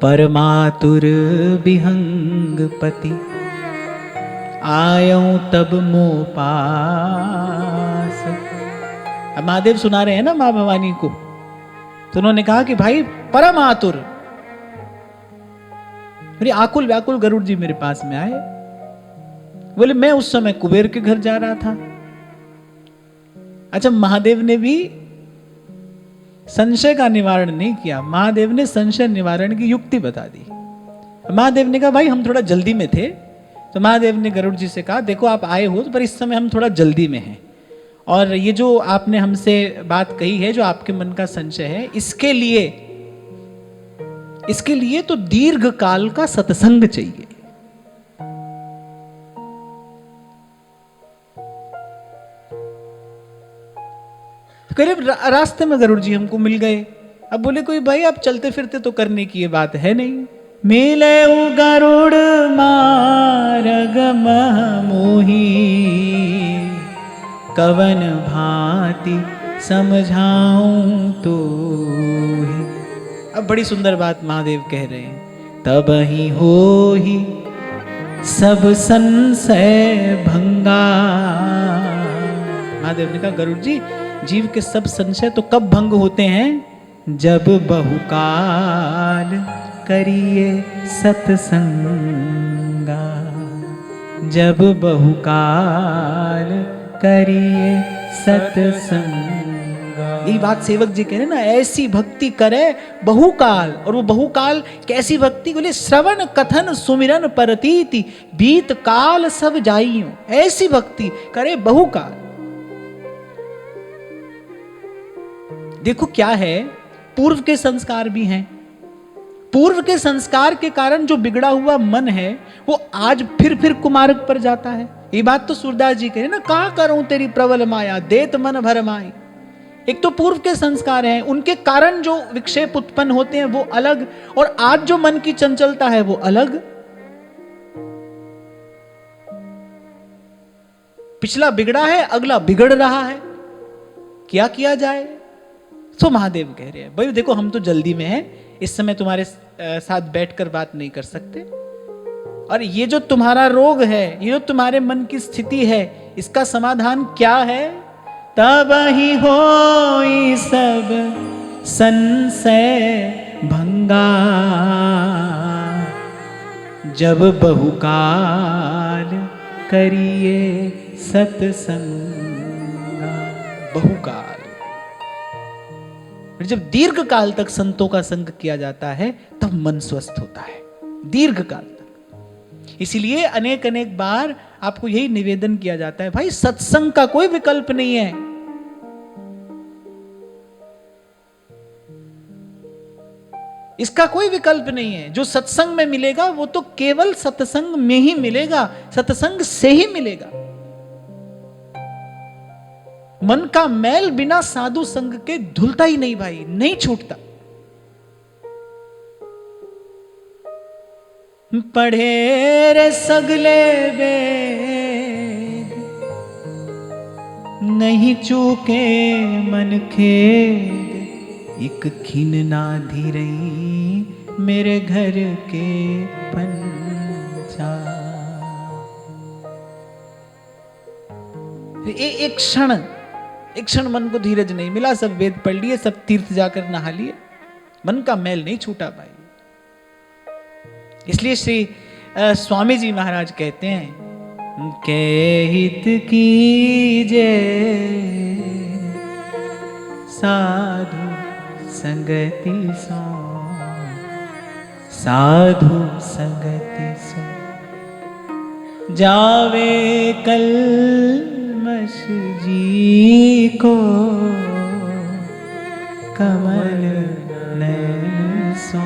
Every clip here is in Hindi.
परमातुर विहंग पति, आयो तब मो पास। अब महादेव सुना रहे हैं ना माँ भवानी को, तो उन्होंने कहा कि भाई परम आतुर, मेरे आकुल व्याकुल गरुड़ जी मेरे पास में आए। बोले मैं उस समय कुबेर के घर जा रहा था। अच्छा, महादेव ने भी संशय का निवारण नहीं किया, महादेव ने संशय निवारण की युक्ति बता दी। महादेव ने कहा भाई हम थोड़ा जल्दी में थे, तो महादेव ने गरुड़ जी से कहा देखो आप आए हो पर इस समय हम थोड़ा जल्दी में हैं, और ये जो आपने हमसे बात कही है, जो आपके मन का संशय है, इसके लिए तो दीर्घ काल का सत्संग चाहिए। करीब रास्ते में गरुड़ जी हमको मिल गए। अब बोले कोई भाई आप चलते फिरते तो करने की ये बात है नहीं। मिले गरुड़ मार्ग मोही, कवन भांति समझाऊं तो। अब बड़ी सुंदर बात महादेव कह रहे हैं, तब ही हो ही सब संशय भंगा। महादेव ने कहा गरुड़ जी, जीव के सब संशय तो कब भंग होते हैं? जब बहुकाल करिए सत्संगा, जब बहुकाल करिए सत्संगा। यही बात सेवक जी कह रहे ना, ऐसी भक्ति करे बहुकाल। और वो बहुकाल कैसी भक्ति? बोले श्रवण कथन सुमिरन परतीति, बीत काल सब जाइयो। ऐसी भक्ति करे बहुकाल। देखो क्या है, पूर्व के संस्कार भी हैं। पूर्व के संस्कार के कारण जो बिगड़ा हुआ मन है वो आज फिर कुमार्ग पर जाता है। ये बात तो सूरदास जी कहे ना, कहा करूं तेरी प्रबल माया, देत मन भर माई। एक तो पूर्व के संस्कार हैं, उनके कारण जो विक्षेप उत्पन्न होते हैं वो अलग, और आज जो मन की चंचलता है वो अलग। पिछला बिगड़ा है, अगला बिगड़ रहा है, क्या किया जाए? तो महादेव कह रहे हैं भाई देखो हम तो जल्दी में हैं, इस समय तुम्हारे साथ बैठकर बात नहीं कर सकते, और ये जो तुम्हारा रोग है, ये जो तुम्हारे मन की स्थिति है, इसका समाधान क्या है? तब ही हो सब संशय भंगा, जब बहुकाल करिए सत्संगा। बहुकाल, जब दीर्घ काल तक संतों का संग किया जाता है तब मन स्वस्थ होता है, दीर्घ काल तक। इसीलिए अनेक अनेक बार आपको यही निवेदन किया जाता है, भाई सत्संग का कोई विकल्प नहीं है। इसका कोई विकल्प नहीं है। जो सत्संग में मिलेगा वो तो केवल सत्संग में ही मिलेगा, सत्संग से ही मिलेगा। मन का मैल बिना साधु संग के धुलता ही नहीं भाई, नहीं छूटता। पढ़े रे सगले वेद, नहीं चूके मन खेद, एक खिन ना धीरई मेरे घर के पंचा। एक क्षण मन को धीरज नहीं मिला, सब वेद पढ़ लिए, सब तीर्थ जाकर नहा लिए, मन का मैल नहीं छूटा भाई। इसलिए श्री स्वामी जी महाराज कहते हैं, के हित कीजे साधु संगति सो, साधु संगति सो, जावे कल्मष जी को, कमल नयन सो,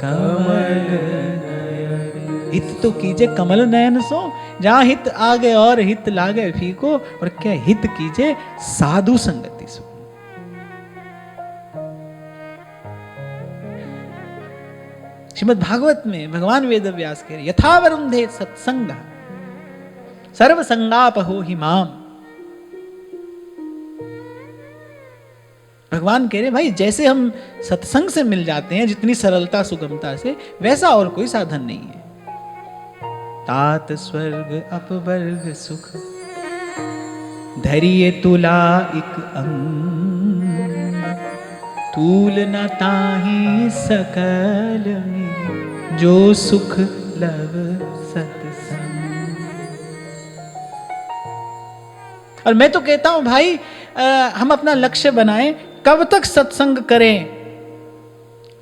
कमल नयन। हित तो कीजे कमल नयन सो, जहां हित आगे और हित लागे फीको, और क्या हित कीजे साधु संगति सो। श्रीमद् भागवत में भगवान वेद व्यास कह रहे, यथा वरुंधे सत्संग सर्व संगाप हो हिमाम। भगवान कह रहे भाई जैसे हम सत्संग से मिल जाते हैं जितनी सरलता सुगमता से, वैसा और कोई साधन नहीं है। तात स्वर्ग अपवर्ग सुख धरिए तुला इक अंग, तूल न ताहि सकल मिल, जो सुख लव सत्संग। और मैं तो कहता हूं भाई हम अपना लक्ष्य बनाएं, कब तक सत्संग करें?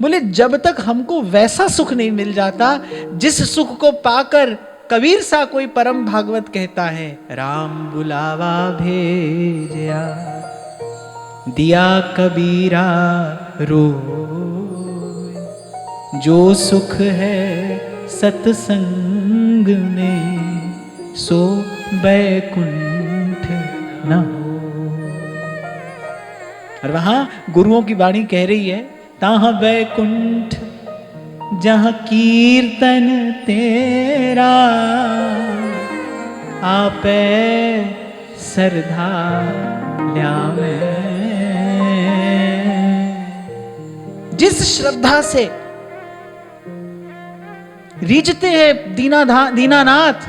बोले जब तक हमको वैसा सुख नहीं मिल जाता जिस सुख को पाकर कबीर सा कोई परम भागवत कहता है, राम बुलावा भेजया दिया कबीरा रो, जो सुख है सत्संग में सो बैकुंठ न हो। और वहां गुरुओं की वाणी कह रही है, ताहा बैकुंठ जहां कीर्तन तेरा, आपे सरधा ल्यावे। जिस श्रद्धा से रीझते हैं दीनानाथ,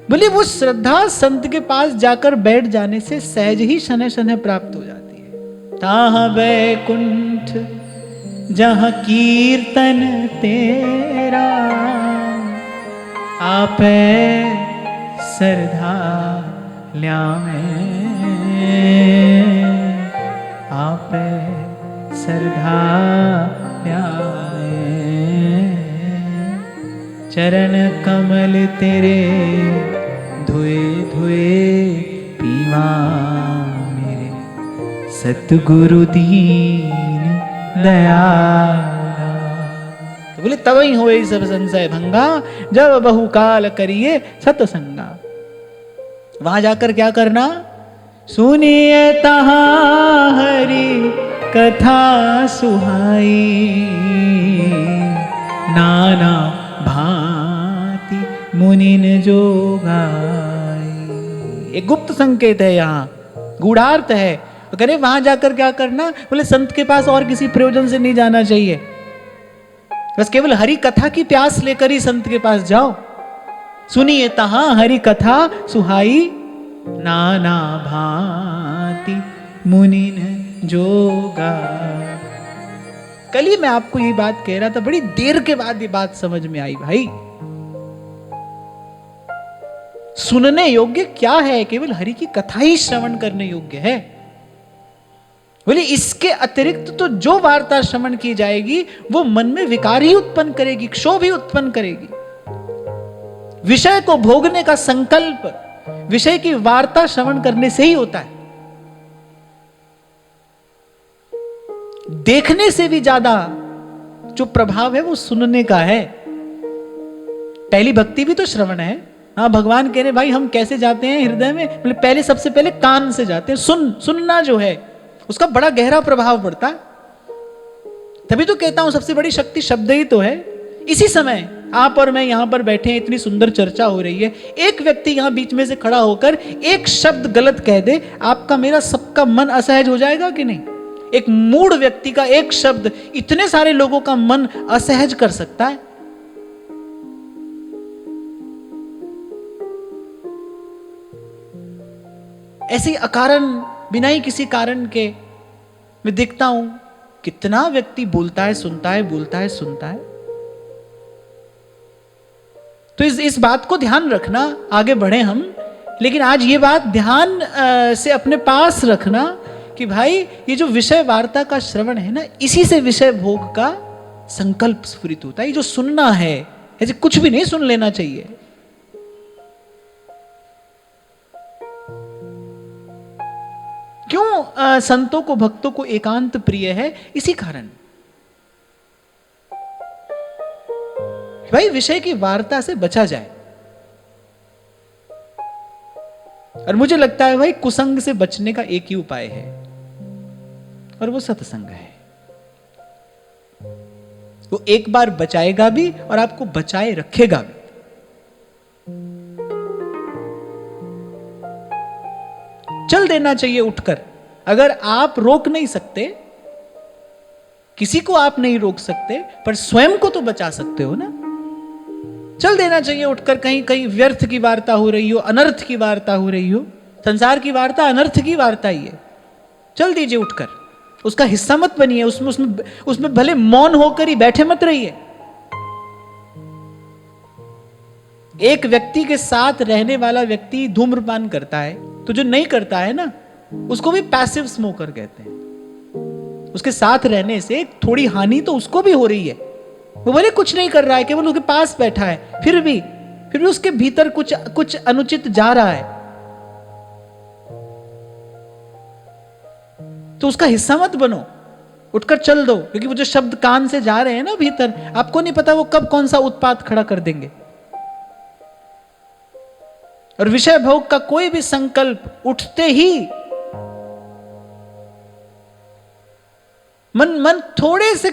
बोले वो श्रद्धा संत के पास जाकर बैठ जाने से सहज ही शनै शनै प्राप्त हो जाती है। ताहा बैकुंठ जहां कीर्तन तेरा, आपे सरधा ल्यावे, आपे सरधा ल्यावे। चरण कमल तेरे धुए धुए पीवा, मेरे सतगुरु दीन दयाला। तो बोले तब ही होए सब संशय भंगा, जब बहुकाल करिए सतसंगा। वहां जाकर क्या करना? सुनिए तहां हरि कथा सुहाई, नाना भांति मुनिन जो गाई। एक गुप्त संकेत है, यहाँ गूढ़ार्थ है। तो कह रहे वहां जाकर क्या करना? बोले संत के पास और किसी प्रयोजन से नहीं जाना चाहिए, बस केवल हरि कथा की प्यास लेकर ही संत के पास जाओ। सुनिए तहां हरि कथा सुहाई, नाना भांति मुनिन जोगा। कल ही मैं आपको ये बात कह रहा था, बड़ी देर के बाद ये बात समझ में आई भाई। सुनने योग्य क्या है? केवल हरि की कथा ही श्रवण करने योग्य है। बोले इसके अतिरिक्त तो जो वार्ता श्रवण की जाएगी वो मन में विकार ही उत्पन्न करेगी, क्षोभ ही उत्पन्न करेगी। विषय को भोगने का संकल्प विषय की वार्ता श्रवण करने से ही होता है। देखने से भी ज्यादा जो प्रभाव है वो सुनने का है। पहली भक्ति भी तो श्रवण है। हाँ, भगवान कह रहे भाई हम कैसे जाते हैं हृदय में? बोले पहले सबसे पहले कान से जाते हैं। सुनना जो है उसका बड़ा गहरा प्रभाव पड़ता है। तभी तो कहता हूं सबसे बड़ी शक्ति शब्द ही तो है। इसी समय आप और मैं यहां पर बैठे हैं, इतनी सुंदर चर्चा हो रही है, एक व्यक्ति यहां बीच में से खड़ा होकर एक शब्द गलत कह दे, आपका मेरा सबका मन असहज हो जाएगा कि नहीं? एक मूढ़ व्यक्ति का एक शब्द इतने सारे लोगों का मन असहज कर सकता है। ऐसे अकारण, बिना ही किसी कारण के मैं देखता हूं कितना व्यक्ति बोलता है, सुनता है, बोलता है, सुनता है। तो इस बात को ध्यान रखना, आगे बढ़े हम। लेकिन आज ये बात ध्यान से अपने पास रखना कि भाई ये जो विषय वार्ता का श्रवण है ना, इसी से विषय भोग का संकल्प स्फुरित होता है। ये जो सुनना है, ऐसे कुछ भी नहीं सुन लेना चाहिए। क्यों संतों को, भक्तों को एकांत प्रिय है? इसी कारण। भाई विषय की वार्ता से बचा जाए। और मुझे लगता है भाई कुसंग से बचने का एक ही उपाय है, और वो सत्संग है। वो एक बार बचाएगा भी और आपको बचाए रखेगा भी। चल देना चाहिए उठकर, अगर आप रोक नहीं सकते, किसी को आप नहीं रोक सकते, पर स्वयं को तो बचा सकते हो ना। चल देना चाहिए उठकर, कहीं कहीं व्यर्थ की वार्ता हो रही हो, अनर्थ की वार्ता हो रही हो, संसार की वार्ता अनर्थ की वार्ता ही है, चल दीजिए उठकर, उसका हिस्सा मत बनिए, उसमें उसमें उसमें भले मौन होकर ही बैठे मत रहिए। एक व्यक्ति के साथ रहने वाला व्यक्ति धूम्रपान करता है, तो जो नहीं करता है ना, उसको भी पैसिव स्मोकर कहते हैं। उसके साथ रहने से थोड़ी हानि तो उसको भी हो रही है, वो भले कुछ नहीं कर रहा है, केवल उसके पास बैठा है, फिर भी उसके भीतर कुछ अनुचित जा रहा है, तो उसका हिस्सा मत बनो, उठकर चल दो। क्योंकि वो जो शब्द कान से जा रहे हैं ना भीतर, आपको नहीं पता वो कब कौन सा उत्पात खड़ा कर देंगे। और विषय भोग का कोई भी संकल्प उठते ही मन थोड़े से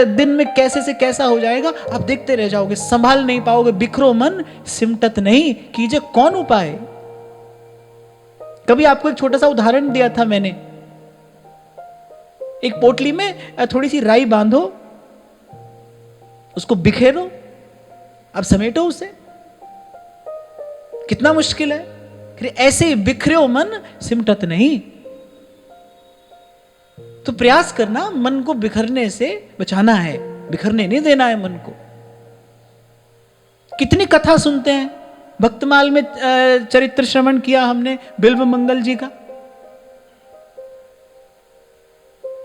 दिन में कैसे से कैसा हो जाएगा, आप देखते रह जाओगे, संभाल नहीं पाओगे। बिखरो मन सिमटत नहीं, कीजिए कौन उपाय। कभी आपको एक छोटा सा उदाहरण दिया था मैंने, एक पोटली में थोड़ी सी राई बांधो, उसको बिखेरो, अब समेटो उसे, कितना मुश्किल है। फिर ऐसे ही बिखरे मन सिमटत नहीं, तो प्रयास करना मन को बिखरने से बचाना है, बिखरने नहीं देना है मन को। कितनी कथा सुनते हैं, भक्तमाल में चरित्र श्रवण किया हमने बिल्व मंगल जी का,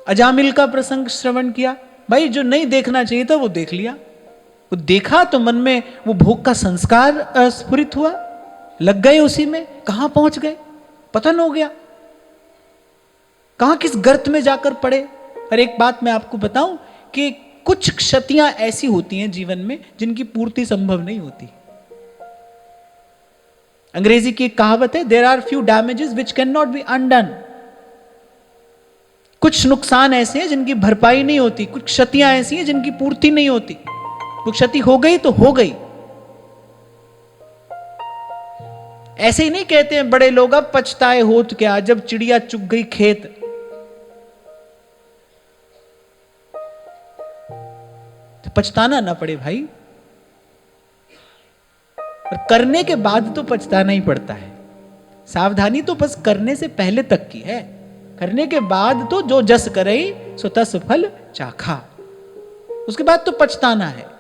अजामिल का प्रसंग श्रवण किया। भाई जो नहीं देखना चाहिए था वो देख लिया, वो देखा तो मन में वो भोग का संस्कार स्फुरित हुआ, लग गए उसी में, कहां पहुंच गए पता न हो गया, कहां किस गर्त में जाकर पड़े। और एक बात मैं आपको बताऊं कि कुछ क्षतियां ऐसी होती हैं जीवन में जिनकी पूर्ति संभव नहीं होती। अंग्रेजी की एक कहावत है, there are few damages which can not be undone. कुछ नुकसान ऐसे हैं जिनकी भरपाई नहीं होती, कुछ क्षतियां ऐसी हैं जिनकी पूर्ति नहीं होती। वो क्षति हो गई तो हो गई। ऐसे ही नहीं कहते हैं बड़े लोग, अब पछताए होत क्या जब चिड़िया चुग गई खेत। तो पछताना ना पड़े भाई, और करने के बाद तो पछताना ही पड़ता है। सावधानी तो बस करने से पहले तक की है, करने के बाद तो जो जस करे सो तस फल चाखा, उसके बाद तो पछताना है।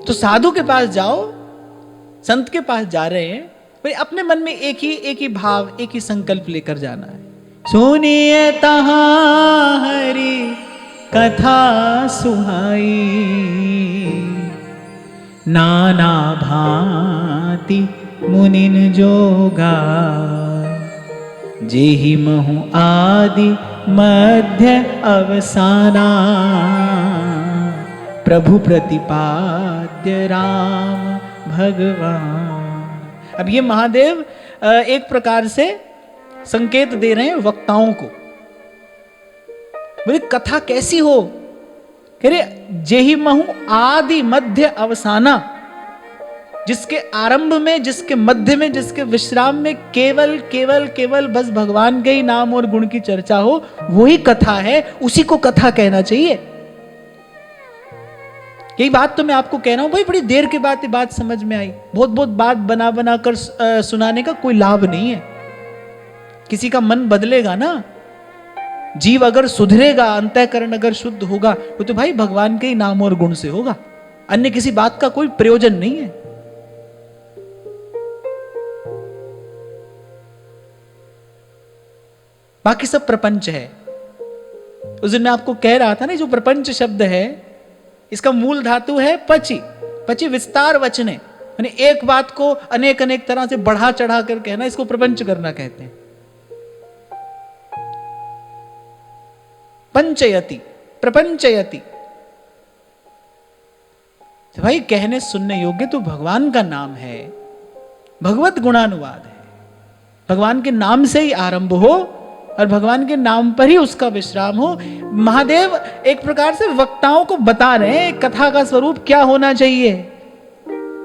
तो साधु के पास जाओ, संत के पास जा रहे हैं, भाई अपने मन में एक ही भाव, एक ही संकल्प लेकर जाना है। सुनिए तहां हरि कथा सुहाई, नाना भांति मुनिन जोगा, जेहि महु आदि मध्य अवसाना, प्रभु प्रतिपाद्य राम भगवान। अब ये महादेव एक प्रकार से संकेत दे रहे हैं वक्ताओं को, बोले कथा कैसी हो, कह रहे जेहि महु आदि मध्य अवसाना, जिसके आरंभ में, जिसके मध्य में, जिसके विश्राम में केवल केवल केवल बस भगवान के ही नाम और गुण की चर्चा हो, वही कथा है, उसी को कथा कहना चाहिए। यही बात तो मैं आपको कह रहा हूं भाई, बड़ी देर के बाद ये बात समझ में आई। बहुत बहुत बात बना बना कर सुनाने का कोई लाभ नहीं है। किसी का मन बदलेगा ना, जीव अगर सुधरेगा, अंतःकरण अगर शुद्ध होगा, वो तो भाई भगवान के ही नाम और गुण से होगा, अन्य किसी बात का कोई प्रयोजन नहीं है। बाकी सब प्रपंच है। उस दिन मैं आपको कह रहा था ना, जो प्रपंच शब्द है इसका मूल धातु है पचि। पचि विस्तार वचने, यानी एक बात को अनेक अनेक तरह से बढ़ा चढ़ा कर कहना, इसको प्रपंच करना कहते हैं। पंचयति, प्रपंचयति, तो भाई कहने सुनने योग्य तो भगवान का नाम है, भगवत गुणानुवाद है। भगवान के नाम से ही आरंभ हो और भगवान के नाम पर ही उसका विश्राम हो। महादेव एक प्रकार से वक्ताओं को बता रहे हैं कथा का स्वरूप क्या होना चाहिए।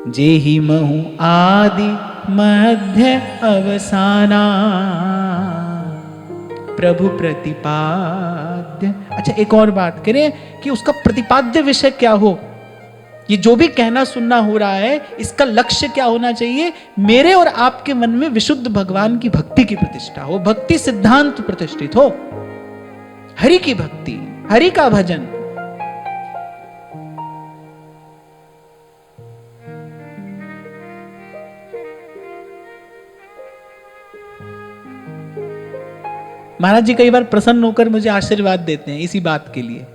जेहि महु आदि मध्य अवसाना प्रभु प्रतिपाद्य। अच्छा, एक और बात करें कि उसका प्रतिपाद्य विषय क्या हो, ये जो भी कहना सुनना हो रहा है इसका लक्ष्य क्या होना चाहिए? मेरे और आपके मन में विशुद्ध भगवान की भक्ति की प्रतिष्ठा हो, भक्ति सिद्धांत प्रतिष्ठित हो, हरि की भक्ति, हरि का भजन। महाराज जी कई बार प्रसन्न होकर मुझे आशीर्वाद देते हैं इसी बात के लिए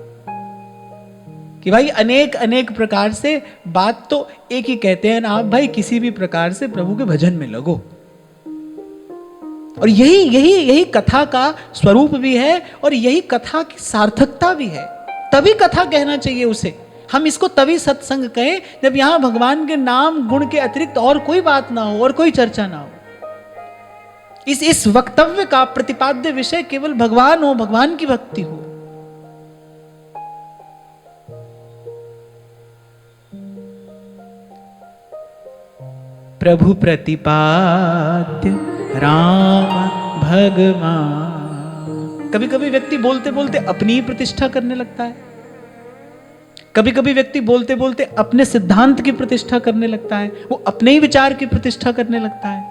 कि भाई अनेक अनेक प्रकार से बात तो एक ही कहते हैं ना आप, भाई किसी भी प्रकार से प्रभु के भजन में लगो। और यही यही यही कथा का स्वरूप भी है और यही कथा की सार्थकता भी है। तभी कथा कहना चाहिए उसे। हम इसको तभी सत्संग कहें जब यहां भगवान के नाम गुण के अतिरिक्त और कोई बात ना हो और कोई चर्चा ना हो। इस वक्तव्य का प्रतिपाद्य विषय केवल भगवान हो, भगवान की भक्ति हो। प्रभु प्रतिपाद्य राम भगवान। कभी कभी व्यक्ति बोलते बोलते अपनी ही प्रतिष्ठा करने लगता है, कभी कभी व्यक्ति बोलते बोलते अपने सिद्धांत की प्रतिष्ठा करने लगता है, वो अपने ही विचार की प्रतिष्ठा करने लगता है।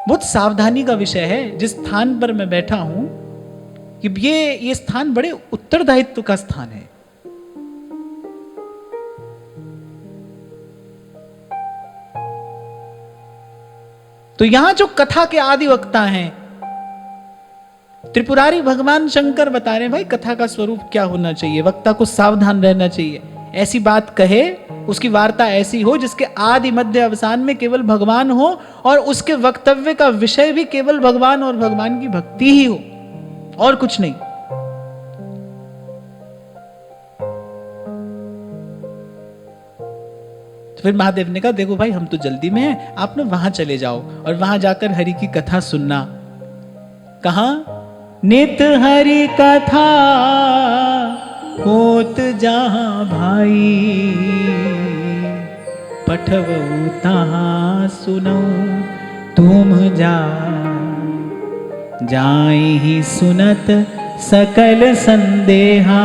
बहुत सावधानी का विषय है। जिस स्थान पर मैं बैठा हूं कि ये स्थान बड़े उत्तरदायित्व का स्थान है। तो यहां जो कथा के आदि वक्ता हैं त्रिपुरारी भगवान शंकर बता रहे हैं भाई कथा का स्वरूप क्या होना चाहिए, वक्ता को सावधान रहना चाहिए। ऐसी बात कहे, उसकी वार्ता ऐसी हो जिसके आदि मध्य अवसान में केवल भगवान हो और उसके वक्तव्य का विषय भी केवल भगवान और भगवान की भक्ति ही हो और कुछ नहीं। तो फिर महादेव ने कहा देखो भाई हम तो जल्दी में हैं, आप ना वहां चले जाओ और वहां जाकर हरि की कथा सुनना। कहां? नित हरि कथा होत जहां भाई, पठवऊ तहां सुनऊ तुम जाई ही सुनत सकल संदेहा,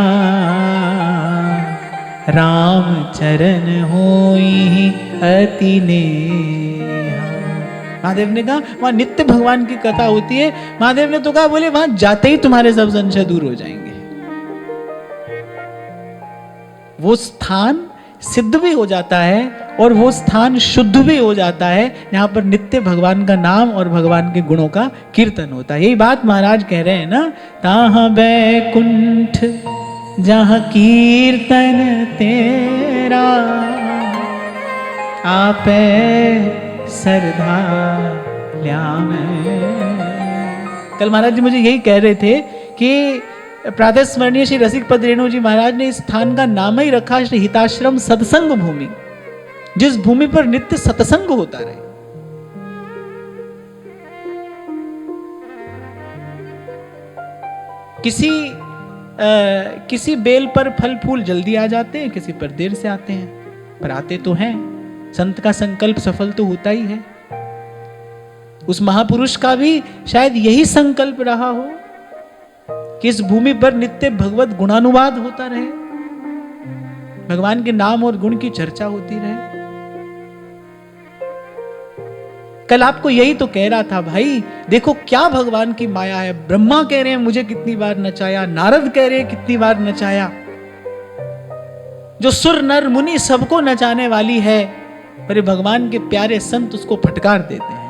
राम चरण होई अति नेहा। महादेव ने कहा वहां नित्य भगवान की कथा होती है। महादेव ने तो कहा बोले वहां जाते ही तुम्हारे सब संशय दूर हो जाएंगे। वो स्थान सिद्ध भी हो जाता है और वो स्थान शुद्ध भी हो जाता है जहां पर नित्य भगवान का नाम और भगवान के गुणों का कीर्तन होता है। यही बात महाराज कह रहे हैं ना, ताहा बैकुंठ जहां कीर्तन तेरा, आपे सरधा ल्यामे। कल महाराज जी मुझे यही कह रहे थे कि प्रातः स्मरणीय श्री रसिक पद रेणु जी महाराज ने इस स्थान का नाम ही रखा श्री हिताश्रम सत्संग भूमि, जिस भूमि पर नित्य सत्संग होता रहे। किसी बेल पर फल फूल जल्दी आ जाते हैं, किसी पर देर से आते हैं, पर आते तो हैं। संत का संकल्प सफल तो होता ही है। उस महापुरुष का भी शायद यही संकल्प रहा हो कि इस भूमि पर नित्य भगवत गुणानुवाद होता रहे, भगवान के नाम और गुण की चर्चा होती रहे। कल आपको यही तो कह रहा था भाई देखो क्या भगवान की माया है। ब्रह्मा कह रहे हैं मुझे कितनी बार नचाया, नारद कह रहे हैं कितनी बार नचाया, जो सुर नर मुनि सबको नचाने वाली है, पर भगवान के प्यारे संत उसको फटकार देते हैं।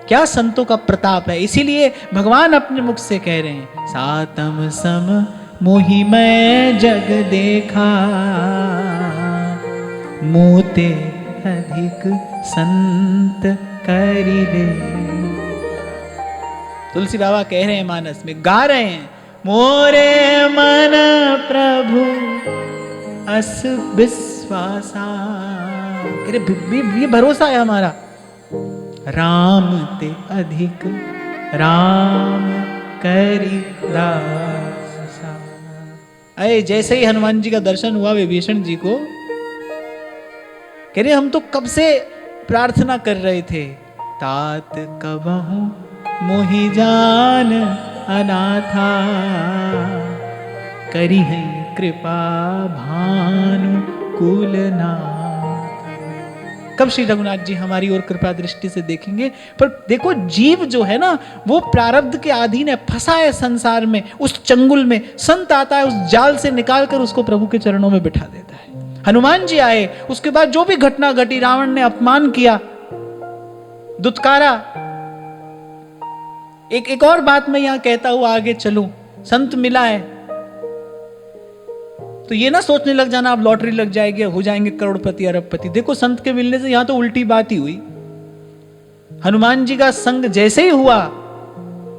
क्या संतों का प्रताप है। इसीलिए भगवान अपने मुख से कह रहे हैं सातम सम मोहि मैं जग देखा, मोते अधिक संत करी दे। तुलसी बाबा कह रहे हैं मानस में, गा रहे हैं, मोरे मन प्रभु अस विश्वासा। ये भरोसा है हमारा, राम ते अधिक राम करी दासा। अरे जैसे ही हनुमान जी का दर्शन हुआ विभीषण जी को, कह रहे हम तो कब से प्रार्थना कर रहे थे, तात कबहू मोहि जान अनाथा, करी है कृपा भानु कुलनाथ। कब श्री रघुनाथ जी हमारी ओर कृपा दृष्टि से देखेंगे? पर देखो जीव जो है ना, वो प्रारब्ध के अधीन है, फंसा है संसार में, उस चंगुल में। संत आता है, उस जाल से निकालकर उसको प्रभु के चरणों में बिठा देता है। हनुमान जी आए, उसके बाद जो भी घटना घटी, रावण ने अपमान किया, दुत्कारा। एक और बात मैं यहां कहता हुआ आगे चलूं, संत मिला है तो ये ना सोचने लग जाना अब लॉटरी लग जाएगी, हो जाएंगे करोड़पति अरबपति। देखो संत के मिलने से यहां तो उल्टी बात ही हुई। हनुमान जी का संग जैसे ही हुआ,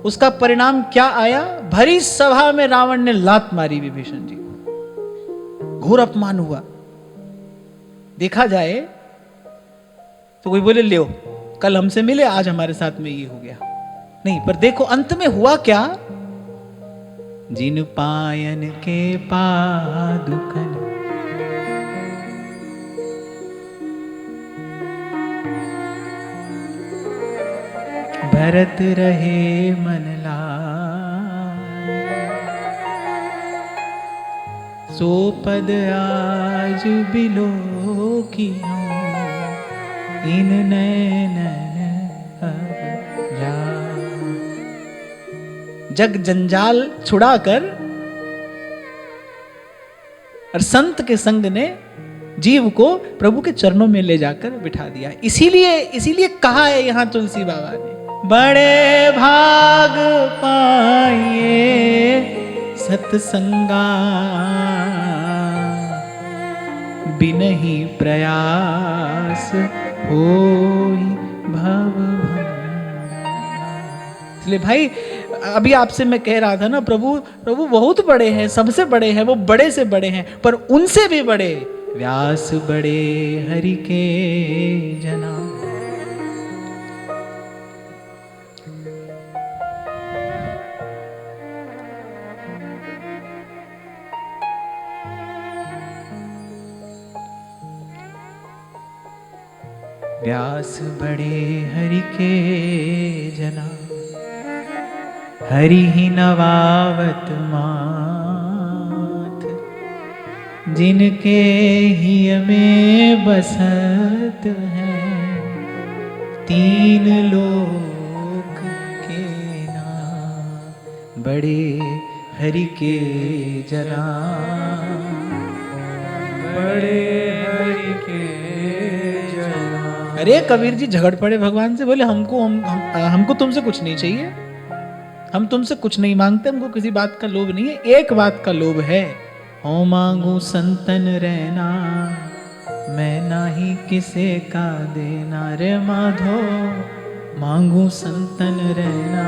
उसका परिणाम क्या आया? भरी सभा में रावण ने लात मारी विभीषण जी को, घोर अपमान हुआ। देखा जाए तो कोई बोले ले कल हमसे मिले, आज हमारे साथ में ये हो गया, नहीं। पर देखो अंत में हुआ क्या? जिन पायन के पादुकन भरत रहे मन लाय, सो पद आज बिलो कियो, इन नैनन जा। जग जंजाल छुड़ाकर और संत के संग ने जीव को प्रभु के चरणों में ले जाकर बिठा दिया। इसीलिए कहा है यहां तुलसी बाबा ने, बड़े भाग पाइए सत्संगा, बिनहि प्रयास होई भव। इसलिए भाई अभी आपसे मैं कह रहा था ना, प्रभु बहुत बड़े हैं, सबसे बड़े हैं, वो बड़े से बड़े हैं, पर उनसे भी बड़े व्यास बड़े हरि के जना। व्यास बड़े हरि के जना, हरि ही नवावत मात, जिनके हिय में बसत है, तीन लोक के नाम, बड़े हरि के जना, बड़े हरि के जना। अरे कबीर जी झगड़ पड़े भगवान से, बोले हमको तुमसे कुछ नहीं चाहिए, हम तुमसे कुछ नहीं मांगते, हमको किसी बात का लोभ नहीं है, एक बात का लोभ है, हो मांगू संतन रहना, मैं नाही किसे का देना। रे माधो मांगू संतन रहना,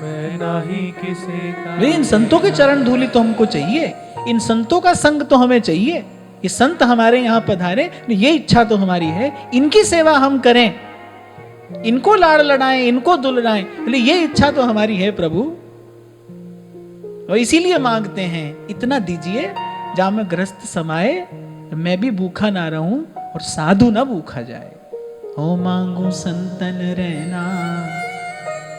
मैं नाही किसे का। इन संतों के चरण धूलि तो हमको चाहिए, इन संतों का संग तो हमें चाहिए। ये संत हमारे यहाँ पधारे, ये इच्छा तो हमारी है, इनकी सेवा हम करें, इनको लाड़ लड़ाएं, इनको दुलराएं, बोले ये इच्छा तो हमारी है प्रभु। और इसीलिए मांगते हैं, इतना दीजिए जहां मैं ग्रस्त समाए, मैं भी भूखा ना रहूं और साधु ना भूखा जाए। हो मांगू संतन रहना,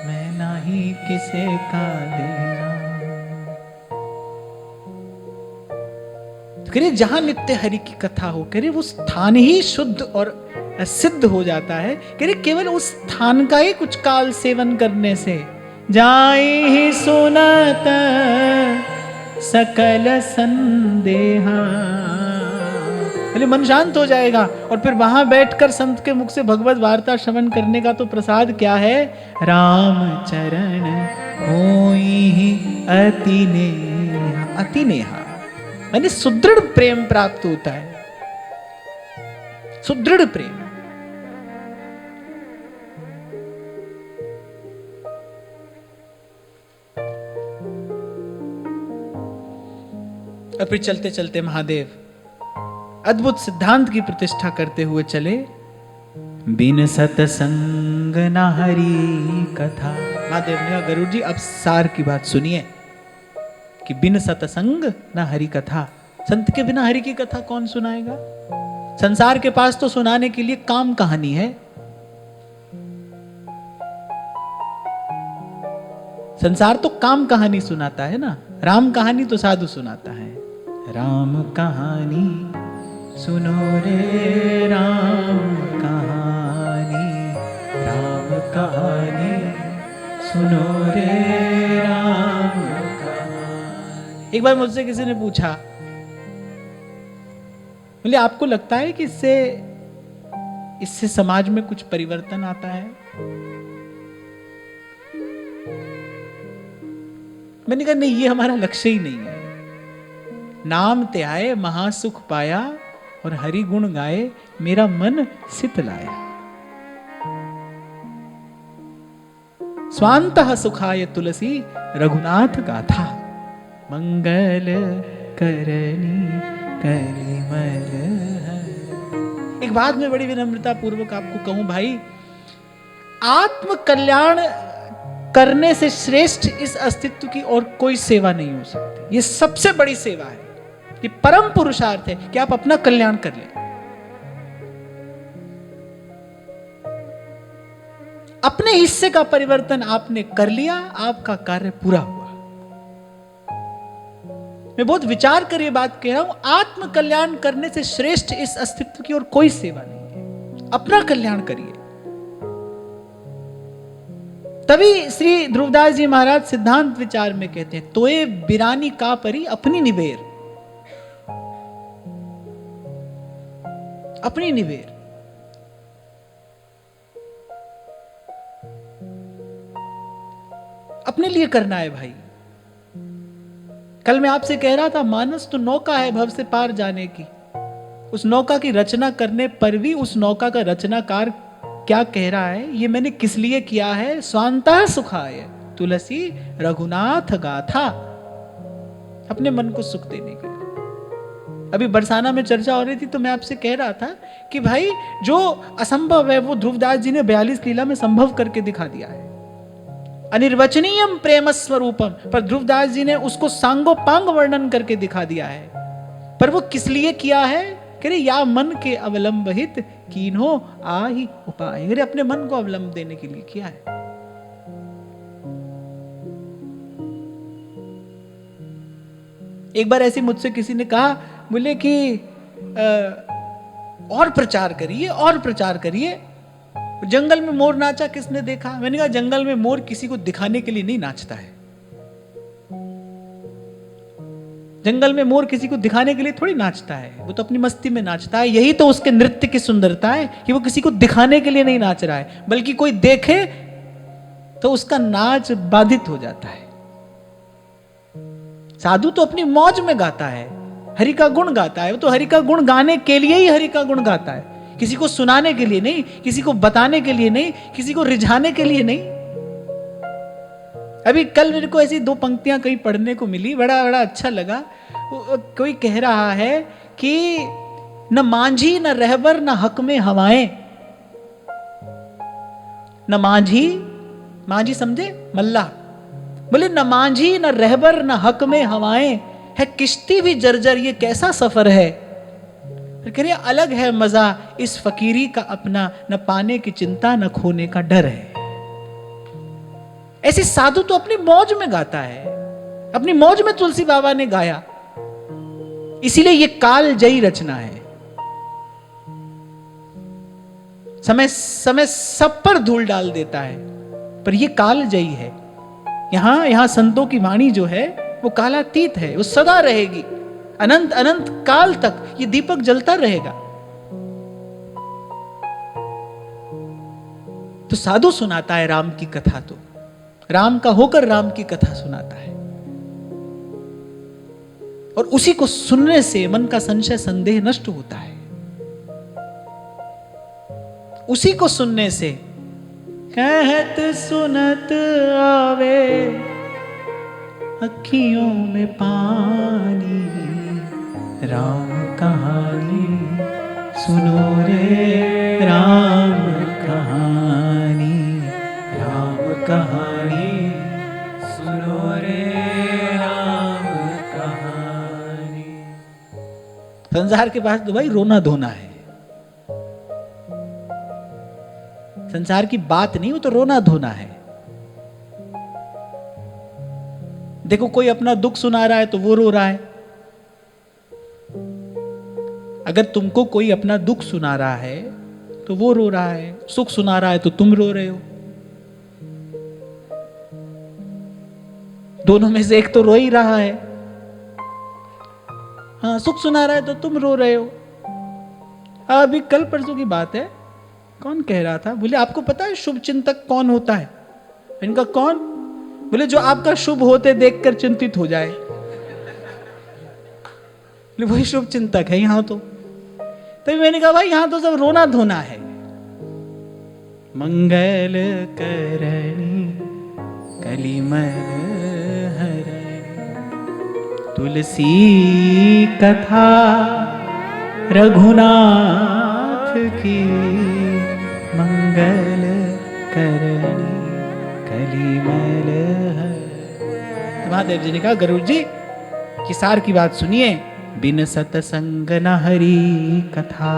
मैं नाही किसे का देना। कह रहे जहां नित्य हरि की कथा हो, कह रहे वो स्थान ही शुद्ध और सिद्ध हो जाता है। कह रहे केवल उस स्थान का ही कुछ काल सेवन करने से, जाई ही सुनत सकल संदेहा, पहले मन शांत हो जाएगा। और फिर वहां बैठकर संत के मुख से भगवत वार्ता श्रवण करने का तो प्रसाद क्या है? राम चरण होई अति नेहा, अति नेहा यानी सुदृढ़ प्रेम प्राप्त होता है, सुदृढ़ प्रेम। और फिर चलते चलते महादेव अद्भुत सिद्धांत की प्रतिष्ठा करते हुए चले। बिन सतसंग न हरि कथा। महादेव ने कहा गरुड़ जी अब सार की बात सुनिए कि बिन सतसंग न हरि कथा, संत के बिना हरि की कथा कौन सुनाएगा? संसार के पास तो सुनाने के लिए काम कहानी है। संसार तो काम कहानी सुनाता है ना, राम कहानी तो साधु सुनाता है। राम कहानी सुनो रे राम कहानी, राम कहानी सुनो रे राम कहानी। एक बार मुझसे किसी ने पूछा, बोले आपको लगता है कि इससे समाज में कुछ परिवर्तन आता है? मैंने कहा नहीं, ये हमारा लक्ष्य ही नहीं है। नाम त्याए महासुख पाया और हरि गुण गाए मेरा मन सित लाया। स्वांतः सुखाय तुलसी रघुनाथ गाथा, मंगल करनी करिमल हर। एक बात मैं बड़ी विनम्रता पूर्वक आपको कहूं भाई, आत्म कल्याण करने से श्रेष्ठ इस अस्तित्व की और कोई सेवा नहीं हो सकती। ये सबसे बड़ी सेवा है, ये परम पुरुषार्थ है कि आप अपना कल्याण कर लें। अपने हिस्से का परिवर्तन आपने कर लिया, आपका कार्य पूरा हुआ। मैं बहुत विचार कर ये बात कह रहा हूं, आत्म कल्याण करने से श्रेष्ठ इस अस्तित्व की और कोई सेवा नहीं है। अपना कल्याण करिए। तभी श्री ध्रुवदास जी महाराज सिद्धांत विचार में कहते हैं, तोए बिरानी का परी अपनी निबेर, अपनी निबेर। अपने लिए करना है भाई। कल मैं आपसे कह रहा था, मानस तो नौका है भव से पार जाने की। उस नौका की रचना करने पर भी उस नौका का रचनाकार क्या कह रहा है, ये मैंने किस लिए किया है? स्वांतः सुखाय तुलसी रघुनाथ गाथा, अपने मन को सुख देने के लिए। अभी बरसाना में चर्चा हो रही थी तो मैं आपसे कह रहा था कि भाई जो असंभव है वो ध्रुवदास जी ने 42 लीला में संभव करके दिखा दिया है। अनिर्वचनीयम प्रेम स्वरूपम, पर ध्रुवदास जी ने उसको सांगोपांग वर्णन करके दिखा दिया है। पर वो किस लिए किया है? कह रहे या मन के अवलंब हित कीन्हो आहि उपाय। अरे अपने मन को अवलंब देने के लिए किया है। एक बार ऐसे मुझसे किसी ने कहा, बोले कि और प्रचार करिए और प्रचार करिए। जंगल में मोर नाचा किसने देखा? मैंने कहा जंगल में मोर किसी को दिखाने के लिए नहीं नाचता है। जंगल में मोर किसी को दिखाने के लिए थोड़ी नाचता है, वो तो अपनी मस्ती में नाचता है। यही तो उसके नृत्य की सुंदरता है कि वो किसी को दिखाने के लिए नहीं नाच रहा है, बल्कि कोई देखे तो उसका नाच बाधित हो जाता है। साधु तो अपनी मौज में गाता है, हरि का गुण गाता है। वो तो हरि का गुण गाने के लिए ही हरि का गुण गाता है, किसी को सुनाने के लिए नहीं, किसी को बताने के लिए नहीं, किसी को रिझाने के लिए नहीं। अभी कल मेरे को ऐसी 2 पंक्तियां कहीं पढ़ने को मिली, बड़ा बड़ा अच्छा लगा। कोई कह रहा है कि न मांझी न रहबर न हक में हवाएं। न मांझी, मांझी समझे? मल्ला। बोले न मांझी न रहबर न हक में हवाएं, है किश्ती भी जर्जर ये कैसा सफर है। कह रहे अलग है मजा इस फकीरी का अपना, न पाने की चिंता न खोने का डर है। ऐसे साधु तो अपनी मौज में गाता है, अपनी मौज में तुलसी बाबा ने गाया। इसीलिए ये काल जयी रचना है। समय समय सब पर धूल डाल देता है, पर ये काल जयी है। यहां संतों की वाणी जो है वो कालातीत है, वो सदा रहेगी। अनंत अनंत काल तक ये दीपक जलता रहेगा। तो साधु सुनाता है राम की कथा, तो राम का होकर राम की कथा सुनाता है। और उसी को सुनने से मन का संशय संदेह नष्ट होता है। उसी को सुनने से कहत सुनत आवे अखियों में पानी, राम कहानी सुनो रे राम कहानी, राम कहानी सुनो रे राम कहानी। संसार के पास तो भाई रोना धोना है, संसार की बात नहीं, वो तो रोना धोना है। देखो कोई अपना दुख सुना रहा है तो वो रो रहा है। अगर तुमको कोई अपना दुख सुना रहा है तो वो रो रहा है, सुख सुना रहा है तो तुम रो रहे हो। दोनों में से एक तो रो ही रहा है। हाँ, सुख सुना रहा है तो तुम रो रहे हो। अभी कल परसों की बात है, कौन कह रहा था, बोले आपको पता है शुभ चिंतक कौन होता है? इनका कौन? बोले जो आपका शुभ होते देखकर चिंतित हो जाए, वही शुभ चिंतक है। यहां तो तभी मैंने कहा भाई यहां तो सब रोना धोना है। मंगल करणी कलिमल हरणी, तुलसी कथा रघुनाथ की, मंगल करणी कलिमल हरणी। महादेव जी ने कहा गरुड़ जी की सार की बात सुनिए, बिन सतसंग न हरि कथा।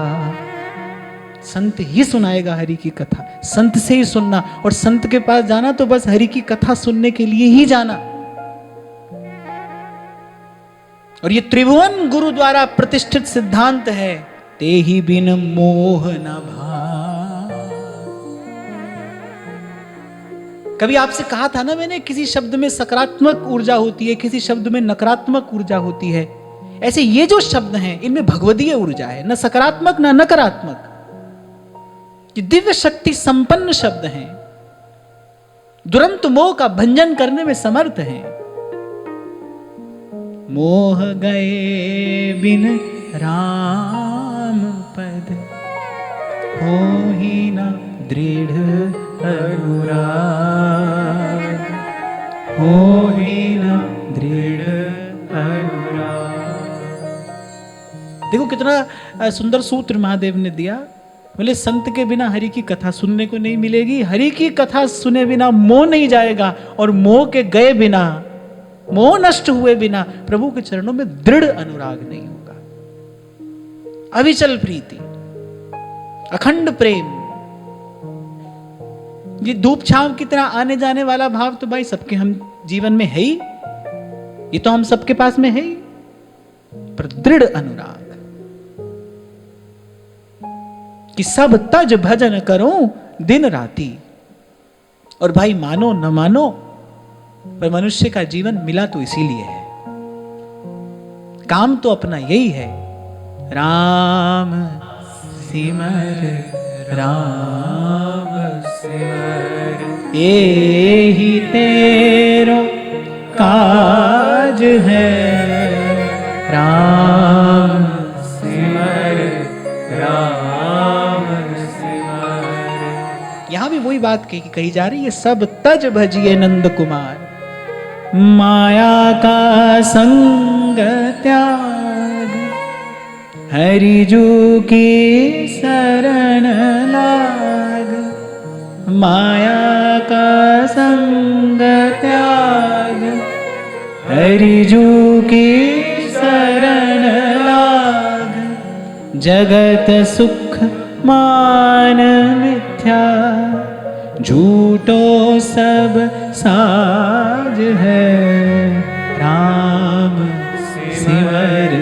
संत ही सुनाएगा हरि की कथा, संत से ही सुनना, और संत के पास जाना तो बस हरि की कथा सुनने के लिए ही जाना। और ये त्रिभुवन गुरु द्वारा प्रतिष्ठित सिद्धांत है, ते ही बिन मोह न भाव। कभी आपसे कहा था ना मैंने, किसी शब्द में सकारात्मक ऊर्जा होती है, किसी शब्द में नकारात्मक ऊर्जा होती है। ऐसे ये जो शब्द हैं इनमें भगवदीय ऊर्जा है, न सकारात्मक न नकारात्मक। ये दिव्य शक्ति संपन्न शब्द हैं, दुरंत मोह का भंजन करने में समर्थ हैं। मोह गए बिन राम पद, हो ही न दृढ़ अनुराग, हो ही न दृढ़ अनुराग। देखो कितना सुंदर सूत्र महादेव ने दिया। बोले संत के बिना हरि की कथा सुनने को नहीं मिलेगी, हरि की कथा सुने बिना मोह नहीं जाएगा, और मोह के गए बिना, मोह नष्ट हुए बिना प्रभु के चरणों में दृढ़ अनुराग नहीं होगा। अविचल प्रीति, अखंड प्रेम, ये धूप छांव की तरह आने जाने वाला भाव तो भाई सबके हम जीवन में है ही, ये तो हम सबके पास में है ही, पर दृढ़ अनुराग कि सब तज भजन करूं दिन राती। और भाई मानो न मानो, पर मनुष्य का जीवन मिला तो इसीलिए है। काम तो अपना यही है, राम सिमर राम सिमर, यही तेरो काज है। राम सिमर राम सिमर। यहां भी वही बात कही जा रही है, सब तज भजिए नंद कुमार, माया का संग त्याग, हरि जू की शरण लाग। माया का संग त्याग, हरि जू की शरण लाग। जगत सुख मान मिथ्या, झूठो सब साज है। राम सिमर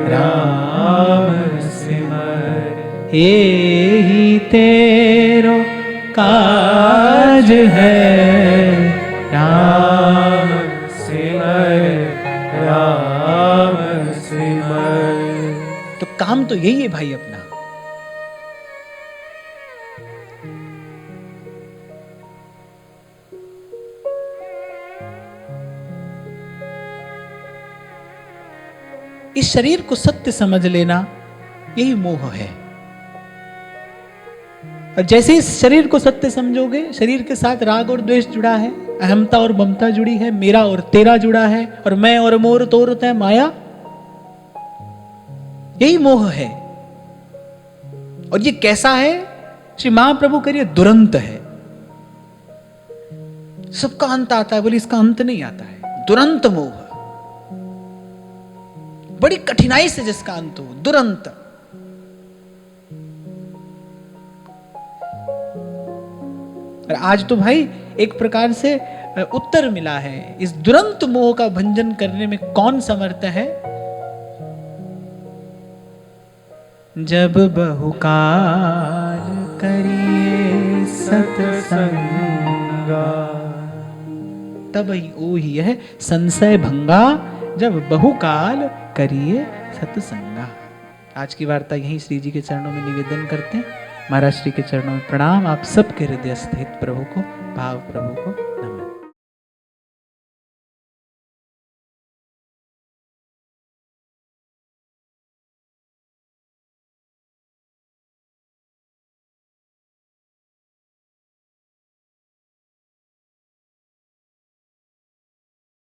राम सिमर, यही तेरो काज है। राम सिमर राम सिमर। तो काम तो यही है भाई अपना। इस शरीर को सत्य समझ लेना यही मोह है। और जैसे इस शरीर को सत्य समझोगे, शरीर के साथ राग और द्वेष जुड़ा है, अहमता और ममता जुड़ी है, मेरा और तेरा जुड़ा है, और मैं और मोर तोर तै माया, यही मोह है। और ये कैसा है? श्री महाप्रभु करिए दुरंत है। सबका अंत आता है, बोले इसका अंत नहीं आता है। दुरंत मोह, बड़ी कठिनाई से जिसका अंत हो, दुरंत। और आज तो भाई एक प्रकार से उत्तर मिला है, इस दुरंत मोह का भंजन करने में कौन समर्थ है? जब बहुकाल करिए सत्संगा, तब ही ओ ही है संशय भंगा, जब बहुकाल करिए सत्संगा। आज की वार्ता यहीं श्री जी के चरणों में निवेदन करते हैं। महाराज श्री के चरणों में प्रणाम। आप सबके हृदय स्थित प्रभु को, भाव प्रभु को